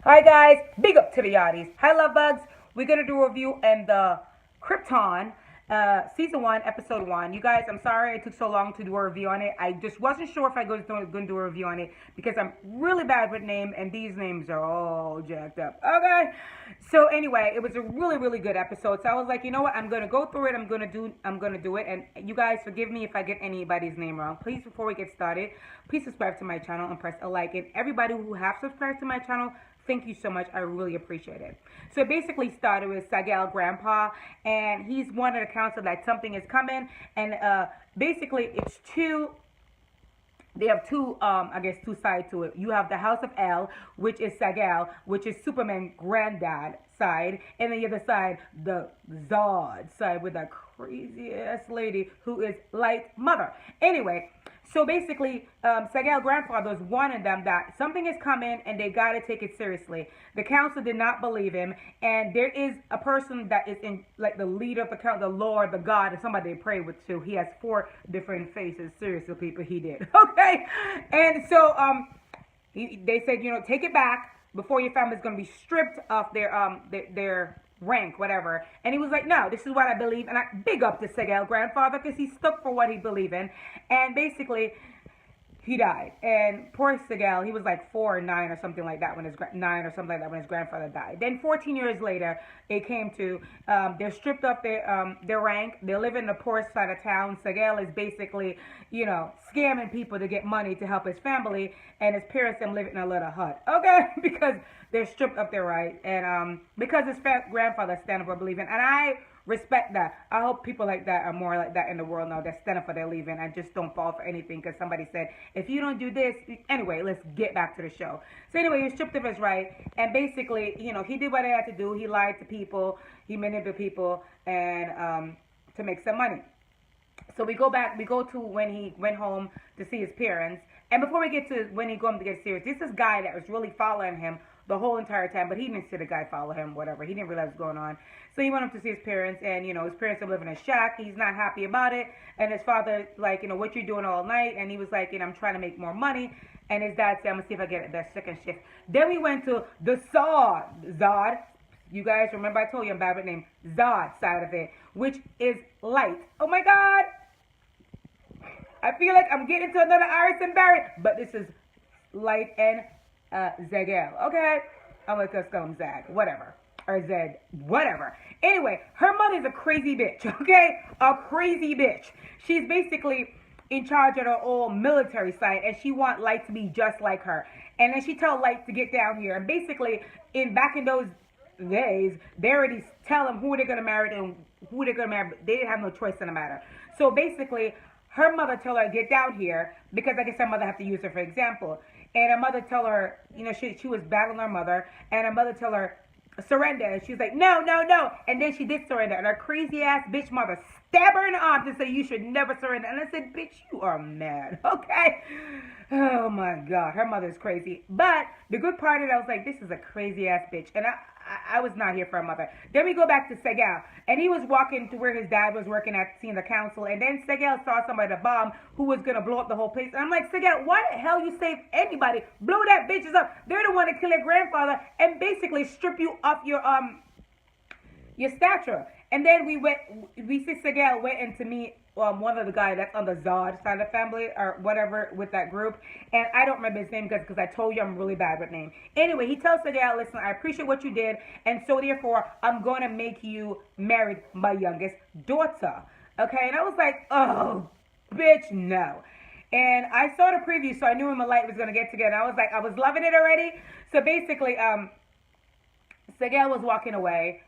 Hi guys, big up to the yachties. Hi love bugs. We're gonna do a review in the Krypton season 1, episode 1. You guys, I'm sorry it took so long to do a review on it. I just wasn't sure if I was going to do a review on it because I'm really bad with names and these names are all jacked up. Okay, so anyway, it was a really good episode. So I was like, you know what? I'm gonna go through it. I'm gonna do it. And you guys, forgive me if I get anybody's name wrong. Please, before we get started, please subscribe to my channel and press a like. And everybody who have subscribed to my channel, thank you so much. I really appreciate it. So it basically started with Sagal Grandpa, and he's wanted to counsel that something is coming, and basically it's two. They have two, I guess, two sides to it. You have the House of El, which is Sagal, which is Superman granddad side, and then the other side, the Zod side, with that crazy ass lady who is Light Mother. Anyway. So basically, Sagal grandfather was warning them that something is coming and they got to take it seriously. The council did not believe him, and there is a person that is in, like, the leader of the council, the Lord, the God, and somebody they pray with too. He has 4 different faces. Seriously, people, he did. Okay? And so they said, you know, take it back before your family's going to be stripped of their rank, whatever. And he was like, no, this is what I believe. And I big up to Sagal grandfather because he stuck for what he believed in. And basically, he died. And poor Sagal, he was like 4 or 9 or something like that when his 9 or something like that when his grandfather died. Then 14 years later, it came to they're stripped of their rank. They live in the poor side of town. Sagal is basically, you know, scamming people to get money to help his family, and his parents them live in a little hut. Okay, because they're stripped of their right, and because his grandfather stand up for believing, and I respect that. I hope people like that are more like that in the world now, that stand up for their leaving and just don't fall for anything because somebody said, if you don't do this, anyway, let's get back to the show. So anyway, he was stripped of his right, and basically, you know, he did what he had to do. He lied to people, he manipulated people, and to make some money. So we go to when he went home to see his parents. And before we get to when he go home to get serious, this is guy that was really following him the whole entire time, but he didn't see the guy follow him, whatever. He didn't realize what's going on. So he went up to see his parents, and, you know, his parents are living in a shack. He's not happy about it. And his father, like, you know, what you doing all night? And he was like, you know, I'm trying to make more money. And his dad said, I'm going to see if I get that second shift. Then we went to the Zod. You guys remember I told you I'm bad with name. Zod side of it, which is light. Oh, my God. I feel like I'm getting to another Iris and Barry, but this is Light and Zagel. Okay? I'm going to call him Zag. Whatever. Or Zed. Whatever. Anyway, her mother's a crazy bitch. Okay? A crazy bitch. She's basically in charge of the old military side, and she want Light to be just like her. And then she tell Light to get down here. And basically, back in those days, they already tell them who they're going to marry and who they're going to marry. They didn't have no choice in the matter. So basically, her mother tell her to get down here because I guess her mother have to use her for example. And her mother tell her, you know, she was battling her mother, and her mother tell her, surrender. And she's like, no. And then she did surrender. And her crazy ass bitch mother stabbed her in the arm to say, you should never surrender. And I said, bitch, you are mad. Okay? Oh my God. Her mother's crazy. But the good part of it, I was like, this is a crazy ass bitch. And I was not here for her mother. Then we go back to Sagal. And he was walking to where his dad was working at, seeing the council. And then Sagal saw somebody at a bomb who was going to blow up the whole place. And I'm like, Sagal, why the hell you save anybody? Blow that bitches up. They're the one that kill your grandfather and basically strip you of your stature. And then we see Sagal went in to meet one of the guys that's on the Zod side of the family or whatever with that group. And I don't remember his name because I told you I'm really bad with names. Anyway, he tells Sagal, listen, I appreciate what you did, and so therefore I'm going to make you marry my youngest daughter. Okay? And I was like, oh, bitch, no. And I saw the preview, so I knew him and Light was going to get together. I was like, I was loving it already. So basically, Sagal was walking away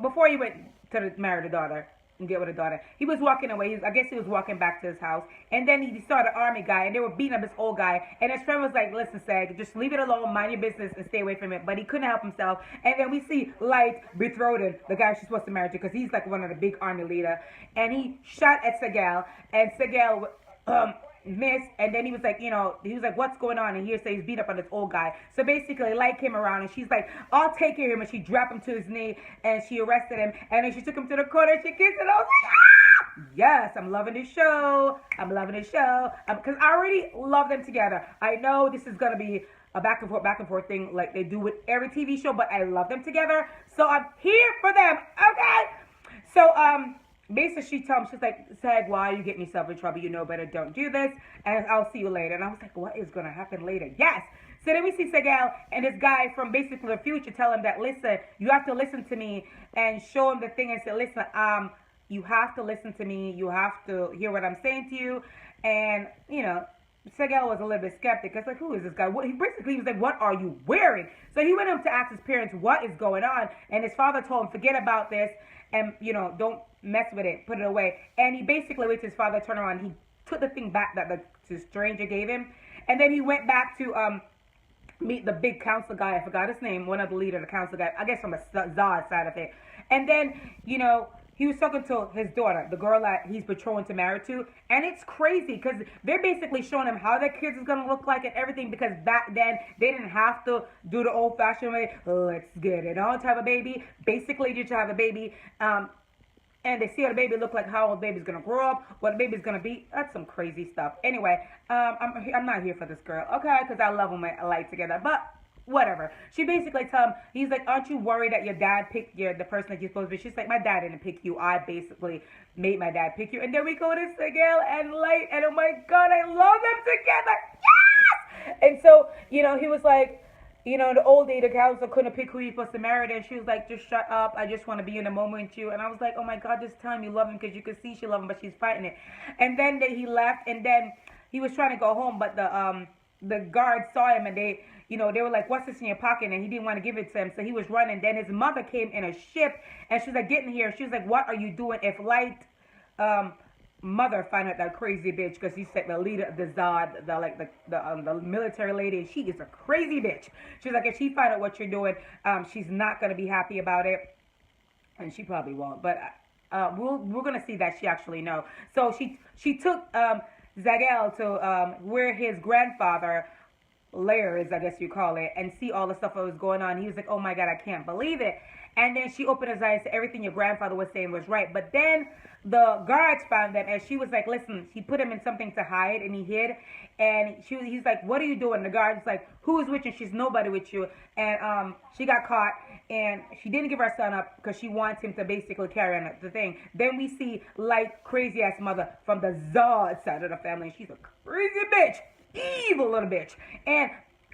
before he went to marry the daughter and get with a daughter. He was walking away. I guess he was walking back to his house. And then he saw the army guy, and they were beating up this old guy. And his friend was like, listen, Sag, just leave it alone, mind your business, and stay away from it. But he couldn't help himself. And then we see Light betrothed the guy she's supposed to marry to because he's like one of the big army leader. And he shot at Sagal, and Sagal missed, and then he was like, you know, he was like, what's going on? And he says he's beat up on this old guy. So basically, Light came around, and she's like, I'll take care of him. And she dropped him to his knee, and she arrested him, and then she took him to the corner, and she kissed him. I was like, ah! Yes, I'm loving this show. I'm loving this show. Because I already love them together. I know this is going to be a back and forth thing like they do with every TV show, but I love them together. So I'm here for them, okay? So, basically she told me, she's like, Sag, why are you getting yourself in trouble? You know better, don't do this, and I'll see you later. And I was like, what is going to happen later? Yes. So then we see Segal and this guy from basically the future tell him that, listen, you have to listen to me, and show him the thing and say, listen, you have to listen to me. You have to hear what I'm saying to you. And, you know, Segal was a little bit skeptic. It's like, who is this guy? He basically was like, what are you wearing? So he went up to ask his parents what is going on. And his father told him, forget about this. And, you know, don't mess with it. Put it away. And he basically waited his father to turn around. He took the thing back that the stranger gave him. And then he went back to meet the big council guy. I forgot his name. One of the leader of the council guy. I guess from the Zod side of it. And then, you know, he was talking to his daughter, the girl that he's betrothed to marry to. And it's crazy because they're basically showing him how their kids is going to look like and everything, because back then they didn't have to do the old-fashioned way, let's get it on type of baby. Basically, you just have a baby. And they see how the baby look like, how the baby's going to grow up, what the baby's going to be. That's some crazy stuff. Anyway, I'm not here for this girl, okay? Because I love them and like together. But whatever. She basically tell him, he's like, aren't you worried that your dad picked the person that you're supposed to be? She's like, my dad didn't pick you. I basically made my dad pick you. And then we go to Segal and Light, and oh my God, I love them together. Yes! And so, you know, he was like, you know, the old lady, the council couldn't pick who you're supposed to marry. And she was like, just shut up. I just want to be in the moment with you. And I was like, oh my God, just tell him you love him, because you could see she love him, but she's fighting it. And then he left, and then he was trying to go home, but the guards saw him, and they were like, what's this in your pocket? And he didn't want to give it to him, so he was running. Then his mother came in a ship, and she was like, get in here. She was like, what are you doing? If Light mother find out that crazy bitch, because he's like the leader of the Zod, the military lady, and she is a crazy bitch. She's like, if she find out what you're doing, she's not going to be happy about it, and she probably won't, but we're going to see that she actually know. So she took Zagel to where his grandfather lair is, I guess you call it, and see all the stuff that was going on. He was like, oh my God, I can't believe it. And then she opened his eyes to everything your grandfather was saying was right. But then the guards found them, and she was like, listen, he put him in something to hide, and he hid. And he's like, what are you doing? The guard's like, who is with you? She's nobody with you. And she got caught, and she didn't give her son up because she wants him to basically carry on the thing. Then we see Light, crazy ass mother from the Zod side of the family. She's a crazy bitch. Evil little bitch.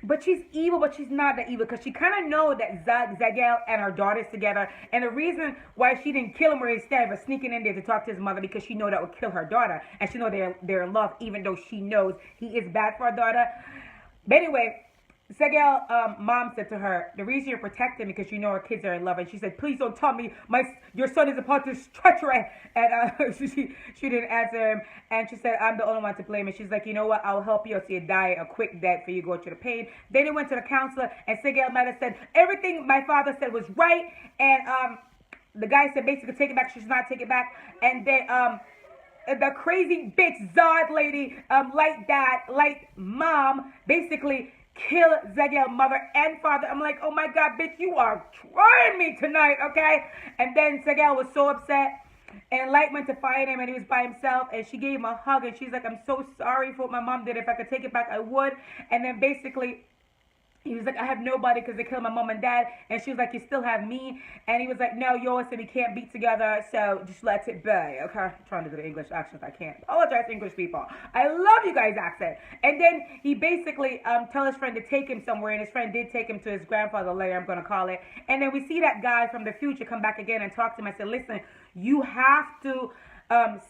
But she's evil, but she's not that evil, because she kind of know that Zagel and her daughter's together. And the reason why she didn't kill him where he's standing, but sneaking in there to talk to his mother, because she know that would kill her daughter. And she know they're in love, even though she knows he is bad for her daughter. But anyway, Segal, mom said to her, the reason you're protecting me because you know our kids are in love. And she said, please don't tell me your son is about to treachery. And she didn't answer him. And she said, I'm the only one to blame. And she's like, you know what? I'll help you so you die a quick death for you go through the pain. Then he went to the counselor, and Segal might have said, everything my father said was right. And the guy said, basically, take it back. She should not take it back. And then the crazy bitch Zod lady, Light mom, basically kill Zagel mother and father. I'm like, oh my God, bitch, you are trying me tonight, okay? And then Zagel was so upset, and Light went to find him, and he was by himself, and she gave him a hug, and she's like, I'm so sorry for what my mom did. If I could take it back, I would. And then basically he was like, I have nobody because they killed my mom and dad. And she was like, you still have me. And he was like, no, yours, and we can't be together, so just let it be. Okay, I'm trying to do the English accent. I can't. Apologize, English people. I love you guys' accent. And then he basically tell his friend to take him somewhere, and his friend did take him to his grandfather's lair, I'm going to call it. And then we see that guy from the future come back again and talk to him. I said, listen, you have to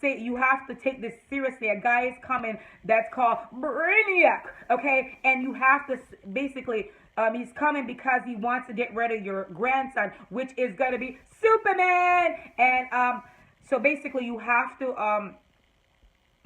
you have to take this seriously. A guy is coming that's called Brainiac, okay? And you have to basically, he's coming because he wants to get rid of your grandson, which is going to be Superman. And so basically you have to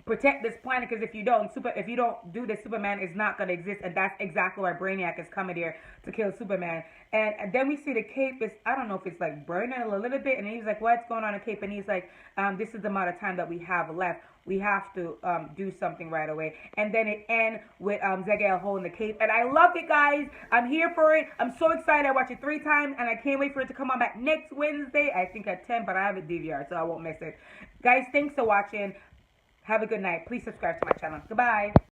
protect this planet, because if you don't do this, Superman is not going to exist. And that's exactly why Brainiac is coming here to kill Superman. And then we see the cape is, I don't know if it's like burning a little bit, and he's like, what's going on in the cape? And he's like, this is the amount of time that we have left. We have to do something right away. And then it ends with Zagel holding the cape. And I love it, guys. I'm here for it. I'm so excited. I watched it 3 times, and I can't wait for it to come on back next Wednesday. I think at 10, but I have a DVR, so I won't miss it. Guys, thanks for watching. Have a good night. Please subscribe to my channel. Goodbye.